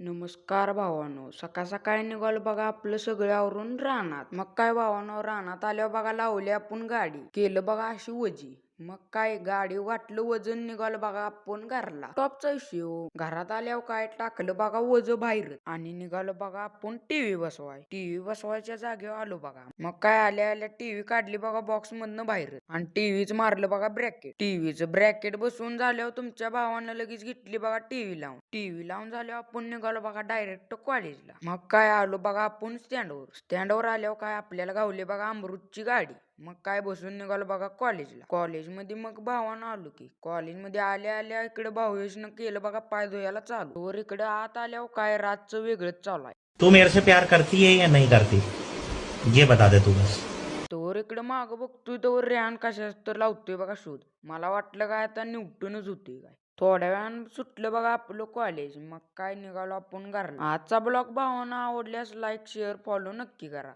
नमस्कार भावानो. सकाळ सकाळी निघालो बघा आपलं सगळं आवरून रानात. मग काय भावानो, रानात आल्यावर बघा लावली आपण गाडी, केलं बघा अशी वजी. मग काय गाडी वाटलं वजन, निघालं बघा आपण घरला. टॉपचा विषय हो. घरात आल्यावर काय टाकलं बघा वज बाहेर आणि निघालो बघा आपण टीव्ही बसवाय. टीव्ही बसवायच्या जागेवर आलो बघा. मग काय आल्या आल्या टीव्ही काढली बघा बॉक्स मधनं बाहेर आणि टीव्हीच मारलं बघा ब्रॅकेट. टीव्हीचं ब्रॅकेट बसवून झाल्यावर तुमच्या भावानं लगेच घेतली बघा टीव्ही लावून. टीव्ही लावून झाल्यावर आपण निघालो बघा डायरेक्ट कॉलेजला. मग काय आलो बघा आपण स्टँडवर आल्यावर काय आपल्याला गावली बघा अमृतची गाडी. मग काय बसून निघालो बघा कॉलेजला. कॉलेजमध्ये मग भावानं आलो की कॉलेजमध्ये आल्या आल्या इकडे भावेशनं केलं बघा पाय धुयाला चालू. वर इकडे आत आल्यावर काय रातचं वेगळंच चालू आहे. तू मेरे से प्यार करती है या नहीं करती, ये बता दे तू बस. तोवर इकडे माग बघतोय तोवर रेहान कशाच तर लावतोय बघा शोध. मला वाटलं काय आता निवटूनच होते काय. थोड्या वेळानं सुटलं बघा आपलं कॉलेज. मग काय निघालो आपण घरला. आजचा ब्लॉग भावांना आवडल्यास लाईक शेअर फॉलो नक्की करा.